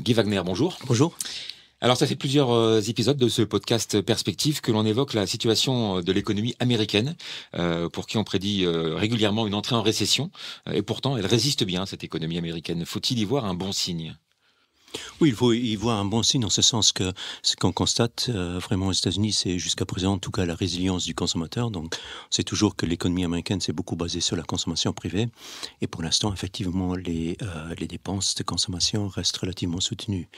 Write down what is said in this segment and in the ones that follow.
Guy Wagner, bonjour. Bonjour. Alors, ça fait plusieurs épisodes de ce podcast Perspective que l'on évoque la situation de l'économie américaine, pour qui on prédit régulièrement une entrée en récession. Et pourtant, elle résiste bien, cette économie américaine. Faut-il y voir un bon signe ? Oui, il faut y voir un bon signe en ce sens que ce qu'on constate vraiment aux États-Unis, c'est jusqu'à présent en tout cas la résilience du consommateur. Donc, on sait toujours que l'économie américaine s'est beaucoup basée sur la consommation privée. Et pour l'instant, effectivement, les dépenses de consommation restent relativement soutenues.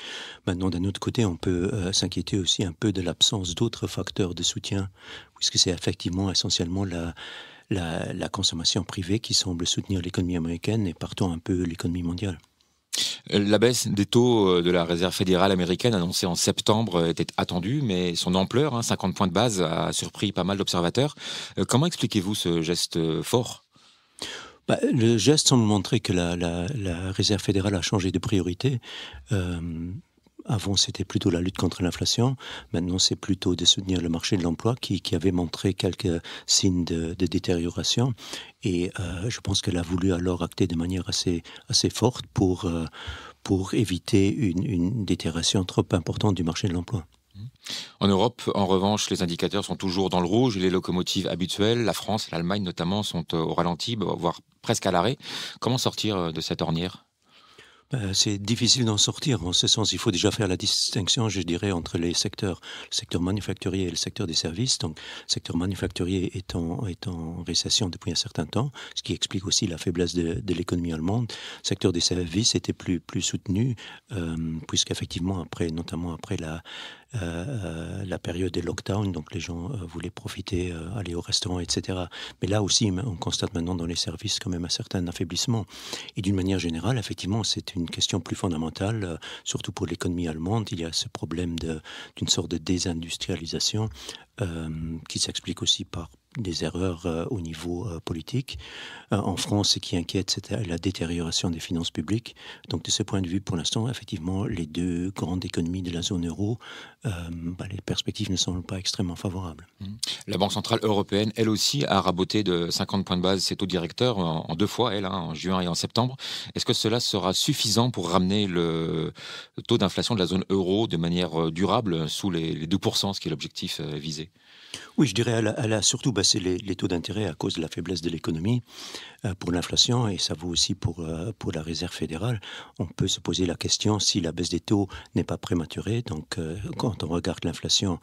Maintenant, d'un autre côté, on peut s'inquiéter aussi un peu de l'absence d'autres facteurs de soutien, puisque c'est effectivement essentiellement la consommation privée qui semble soutenir l'économie américaine et partant un peu l'économie mondiale. La baisse des taux de la Réserve fédérale américaine annoncée en septembre était attendue, mais son ampleur, 50 points de base, a surpris pas mal d'observateurs. Comment expliquez-vous ce geste fort ? Le geste semble montrer que la Réserve fédérale a changé de priorité. Avant, c'était plutôt la lutte contre l'inflation. Maintenant, c'est plutôt de soutenir le marché de l'emploi qui avait montré quelques signes de détérioration. Et je pense qu'elle a voulu alors acter de manière assez forte pour éviter une détérioration trop importante du marché de l'emploi. En Europe, en revanche, les indicateurs sont toujours dans le rouge et les locomotives habituelles, la France et l'Allemagne notamment, sont au ralenti, voire presque à l'arrêt. Comment sortir de cette ornière ? C'est difficile d'en sortir. En ce sens, il faut déjà faire la distinction, je dirais, entre le secteur manufacturier et le secteur des services. Donc, le secteur manufacturier est en récession depuis un certain temps, ce qui explique aussi la faiblesse de l'économie allemande. Le secteur des services était plus soutenu, puisqu'effectivement, notamment après la période des lockdowns, donc les gens voulaient profiter, aller au restaurant, etc. Mais là aussi, on constate maintenant dans les services quand même un certain affaiblissement. Et d'une manière générale, effectivement, c'est une question plus fondamentale, surtout pour l'économie allemande. Il y a ce problème d'une sorte de désindustrialisation qui s'explique aussi par des erreurs au niveau politique. En France, ce qui inquiète, c'est la détérioration des finances publiques. Donc, de ce point de vue, pour l'instant, effectivement, les deux grandes économies de la zone euro, les perspectives ne sont pas extrêmement favorables. La Banque centrale européenne, elle aussi, a raboté de 50 points de base ses taux directeurs en deux fois, en juin et en septembre. Est-ce que cela sera suffisant pour ramener le taux d'inflation de la zone euro de manière durable sous les 2%, ce qui est l'objectif visé ? Oui, je dirais elle a surtout baissé les taux d'intérêt à cause de la faiblesse de l'économie pour l'inflation, et ça vaut aussi pour la Réserve fédérale. On peut se poser la question si la baisse des taux n'est pas prématurée. Donc, quand on regarde l'inflation,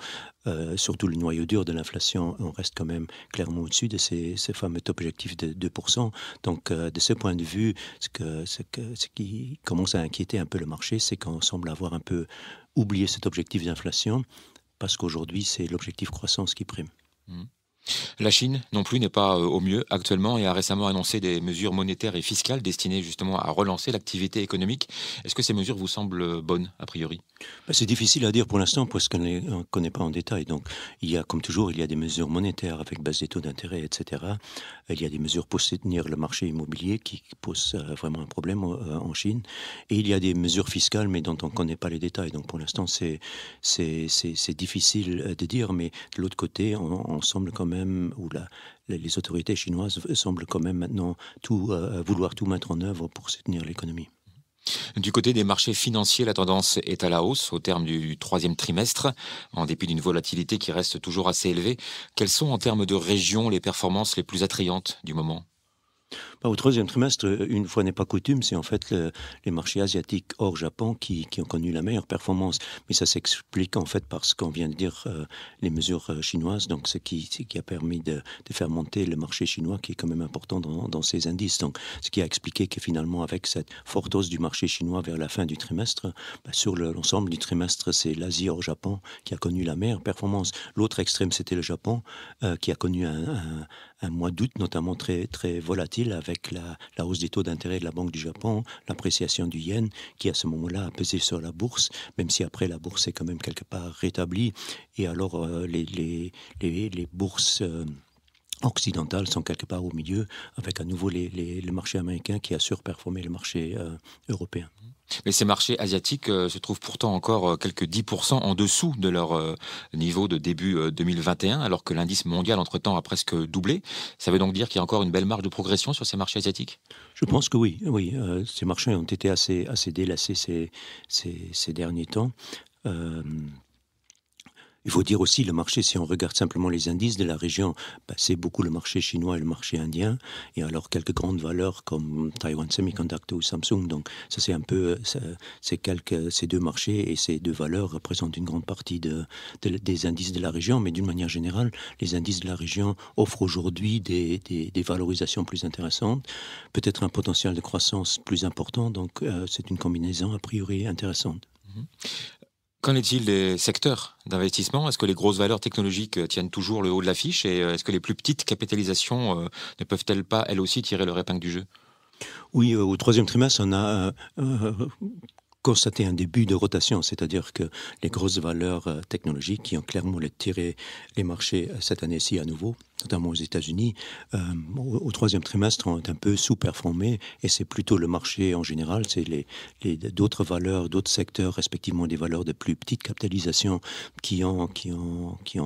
surtout le noyau dur de l'inflation, on reste quand même clairement au-dessus de ces fameux objectifs de 2%. Donc, de ce point de vue, ce qui commence à inquiéter un peu le marché, c'est qu'on semble avoir un peu oublié cet objectif d'inflation, parce qu'aujourd'hui, c'est l'objectif croissance qui prime. La Chine non plus n'est pas au mieux actuellement et a récemment annoncé des mesures monétaires et fiscales destinées justement à relancer l'activité économique. Est-ce que ces mesures vous semblent bonnes a priori ? C'est difficile à dire pour l'instant parce qu'on ne connaît pas en détail. Donc, comme toujours, il y a des mesures monétaires avec baisse des taux d'intérêt, etc. Il y a des mesures pour soutenir le marché immobilier qui posent vraiment un problème en Chine. Et il y a des mesures fiscales, mais dont on ne connaît pas les détails. Donc, pour l'instant, c'est difficile de dire. Mais de l'autre côté, on semble quand même, les autorités chinoises semblent quand même maintenant vouloir tout mettre en œuvre pour soutenir l'économie. Du côté des marchés financiers, la tendance est à la hausse au terme du troisième trimestre, en dépit d'une volatilité qui reste toujours assez élevée. Quelles sont en termes de régions les performances les plus attrayantes du moment ? Au troisième trimestre, une fois n'est pas coutume, c'est en fait les marchés asiatiques hors Japon qui ont connu la meilleure performance. Mais ça s'explique en fait par ce qu'on vient de dire, les mesures chinoises, donc ce qui a permis de faire monter le marché chinois qui est quand même important dans ces indices. Donc, ce qui a expliqué que finalement, avec cette forte hausse du marché chinois vers la fin du trimestre, sur l'ensemble du trimestre, c'est l'Asie hors Japon qui a connu la meilleure performance. L'autre extrême, c'était le Japon, qui a connu un mois d'août notamment très, très volatile avec la hausse des taux d'intérêt de la Banque du Japon, l'appréciation du yen qui à ce moment-là a pesé sur la bourse, même si après la bourse est quand même quelque part rétablie. Et alors les bourses occidentales sont quelque part au milieu, avec à nouveau le marché américain qui a surperformé le marché européen. Mais ces marchés asiatiques se trouvent pourtant encore quelques 10% en dessous de leur niveau de début 2021, alors que l'indice mondial, entre-temps, a presque doublé. Ça veut donc dire qu'il y a encore une belle marge de progression sur ces marchés asiatiques? Je pense que oui, oui. Ces marchés ont été assez délaissés ces derniers temps. Euh, Il faut dire aussi le marché, si on regarde simplement les indices de la région, c'est beaucoup le marché chinois et le marché indien, et alors quelques grandes valeurs comme Taiwan Semiconductor ou Samsung. Donc ça c'est un peu ces deux marchés et ces deux valeurs représentent une grande partie des indices de la région, mais d'une manière générale, les indices de la région offrent aujourd'hui des valorisations plus intéressantes, peut-être un potentiel de croissance plus important, donc c'est une combinaison a priori intéressante. Mhm. Qu'en est-il des secteurs d'investissement? Est-ce que les grosses valeurs technologiques tiennent toujours le haut de l'affiche et est-ce que les plus petites capitalisations ne peuvent-elles pas, elles aussi, tirer leur épingle du jeu? Oui, au troisième trimestre, on a constaté un début de rotation, c'est-à-dire que les grosses valeurs technologiques qui ont clairement tiré les marchés cette année-ci à nouveau, notamment aux États-Unis, au troisième trimestre ont un peu sous-performé et c'est plutôt le marché en général, c'est d'autres valeurs, d'autres secteurs, respectivement des valeurs de plus petite capitalisation qui ont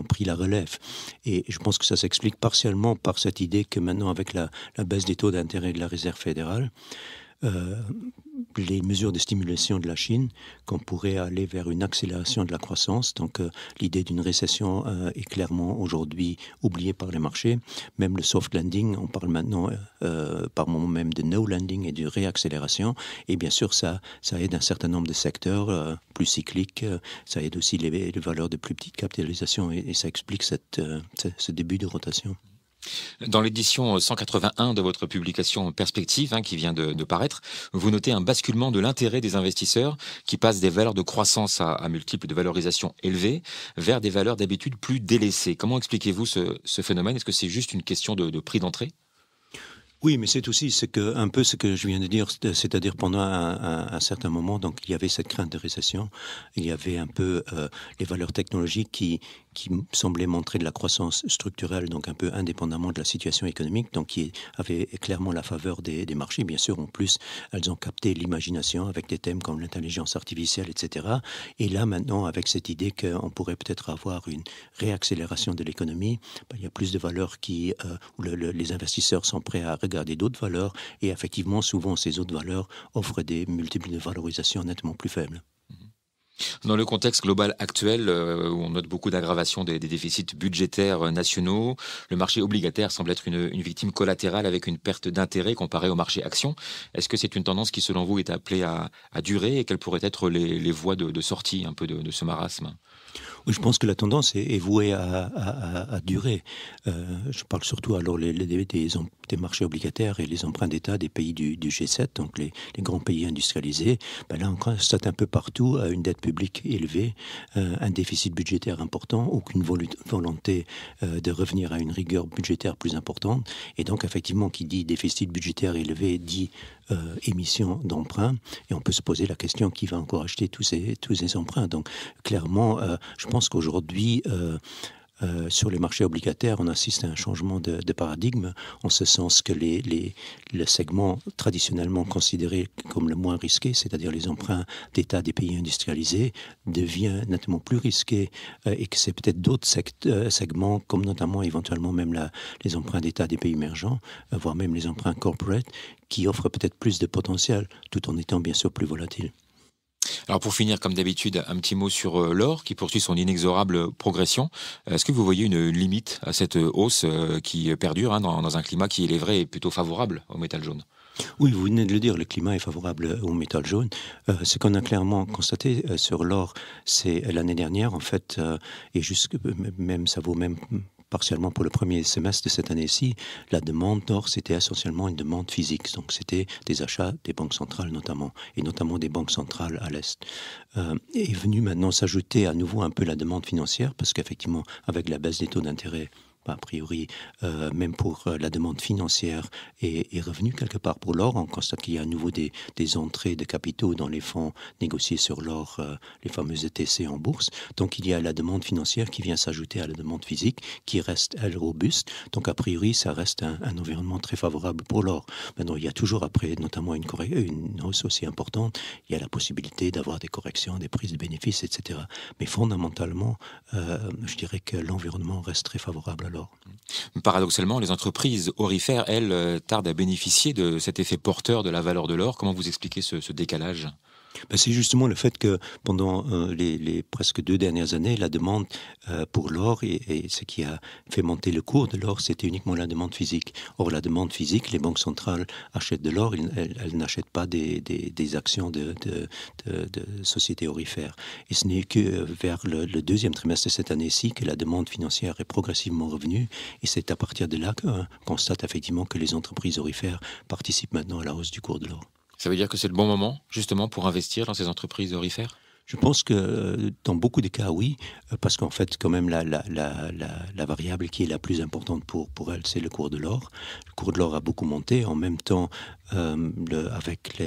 pris la relève. Et je pense que ça s'explique partiellement par cette idée que maintenant avec la baisse des taux d'intérêt de la Réserve fédérale, les mesures de stimulation de la Chine, qu'on pourrait aller vers une accélération de la croissance. Donc l'idée d'une récession est clairement aujourd'hui oubliée par les marchés. Même le soft landing, on parle maintenant par moment même de no landing et de réaccélération. Et bien sûr, ça aide un certain nombre de secteurs plus cycliques. Ça aide aussi les valeurs de plus petite capitalisation et ça explique ce début de rotation. Dans l'édition 181 de votre publication Perspective, qui vient de paraître, vous notez un basculement de l'intérêt des investisseurs qui passent des valeurs de croissance à multiples de valorisation élevées vers des valeurs d'habitude plus délaissées. Comment expliquez-vous ce phénomène? Est-ce que c'est juste une question de prix d'entrée? Oui, mais c'est aussi un peu ce que je viens de dire, c'est-à-dire pendant un certain moment, donc il y avait cette crainte de récession, il y avait un peu les valeurs technologiques qui semblaient montrer de la croissance structurelle, donc un peu indépendamment de la situation économique, donc qui avaient clairement la faveur des marchés. Bien sûr, en plus, elles ont capté l'imagination avec des thèmes comme l'intelligence artificielle, etc. Et là, maintenant, avec cette idée qu'on pourrait peut-être avoir une réaccélération de l'économie, il y a plus de valeurs où les investisseurs sont prêts à regarder d'autres valeurs et effectivement, souvent, ces autres valeurs offrent des multiples de valorisation nettement plus faibles. Dans le contexte global actuel, où on note beaucoup d'aggravation des déficits budgétaires nationaux, le marché obligataire semble être une victime collatérale avec une perte d'intérêt comparée au marché action. Est-ce que c'est une tendance qui, selon vous, est appelée à durer et quelles pourraient être les voies de sortie un peu de ce marasme? Oui, je pense que la tendance est vouée à durer. Je parle surtout alors des marchés obligataires et les emprunts d'État des pays du G7, donc les grands pays industrialisés. Là, on constate un peu partout une dette publique élevée, un déficit budgétaire important, aucune volonté de revenir à une rigueur budgétaire plus importante. Et donc, effectivement, qui dit déficit budgétaire élevé dit émission d'emprunts. Et on peut se poser la question qui va encore acheter tous ces emprunts. Donc, clairement, je pense qu'aujourd'hui, sur les marchés obligataires, on assiste à un changement de paradigme, en ce sens que le segment traditionnellement considéré comme le moins risqué, c'est-à-dire les emprunts d'État des pays industrialisés, devient nettement plus risqué et que c'est peut-être d'autres segments, comme notamment éventuellement même les emprunts d'État des pays émergents, voire même les emprunts corporate, qui offrent peut-être plus de potentiel, tout en étant bien sûr plus volatiles. Alors pour finir, comme d'habitude, un petit mot sur l'or qui poursuit son inexorable progression. Est-ce que vous voyez une limite à cette hausse qui perdure dans un climat qui, il est vrai, est plutôt favorable au métal jaune? Oui, vous venez de le dire, le climat est favorable au métal jaune. Ce qu'on a clairement constaté sur l'or, c'est l'année dernière, en fait, et ça vaut même partiellement pour le premier semestre de cette année-ci, la demande d'or, c'était essentiellement une demande physique. Donc, c'était des achats des banques centrales notamment, et notamment des banques centrales à l'Est. Est venue maintenant s'ajouter à nouveau un peu la demande financière, parce qu'effectivement, avec la baisse des taux d'intérêt, a priori, même pour la demande financière et revenue quelque part pour l'or. On constate qu'il y a à nouveau des entrées de capitaux dans les fonds négociés sur l'or, les fameux ETC en bourse. Donc il y a la demande financière qui vient s'ajouter à la demande physique qui reste, elle, robuste. Donc a priori, ça reste un environnement très favorable pour l'or. Maintenant, il y a toujours après, notamment une hausse aussi importante, il y a la possibilité d'avoir des corrections, des prises de bénéfices, etc. Mais fondamentalement, je dirais que l'environnement reste très favorable à l'or. Paradoxalement, les entreprises aurifères, elles, tardent à bénéficier de cet effet porteur de la valeur de l'or. Comment vous expliquez ce décalage ? C'est justement le fait que pendant les presque 2 dernières années, la demande pour l'or et ce qui a fait monter le cours de l'or, c'était uniquement la demande physique. Or, la demande physique, les banques centrales achètent de l'or, elles n'achètent pas des actions de sociétés aurifères. Et ce n'est que vers le deuxième trimestre de cette année-ci que la demande financière est progressivement revenue. Et c'est à partir de là qu'on constate effectivement que les entreprises aurifères participent maintenant à la hausse du cours de l'or. Ça veut dire que c'est le bon moment, justement, pour investir dans ces entreprises aurifères ? Je pense que dans beaucoup de cas, oui, parce qu'en fait, quand même, la variable qui est la plus importante pour elle, c'est le cours de l'or. Le cours de l'or a beaucoup monté. En même temps, avec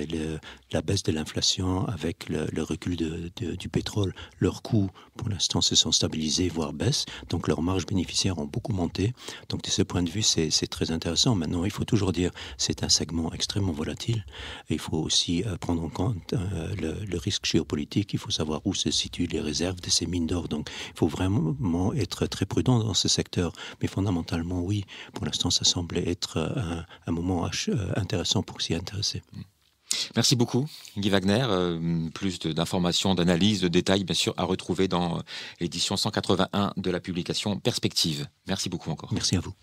la baisse de l'inflation, avec le recul du pétrole, leurs coûts, pour l'instant, se sont stabilisés, voire baissent. Donc, leurs marges bénéficiaires ont beaucoup monté. Donc, de ce point de vue, c'est très intéressant. Maintenant, il faut toujours dire, c'est un segment extrêmement volatile. Et il faut aussi prendre en compte le risque géopolitique. Il faut savoir où se situent les réserves de ces mines d'or. Donc, il faut vraiment être très prudent dans ce secteur. Mais fondamentalement, oui, pour l'instant, ça semble être un moment intéressant pour s'y intéresser. Merci beaucoup, Guy Wagner. Plus d'informations, d'analyses, de détails, bien sûr, à retrouver dans l'édition 181 de la publication Perspective. Merci beaucoup encore. Merci à vous.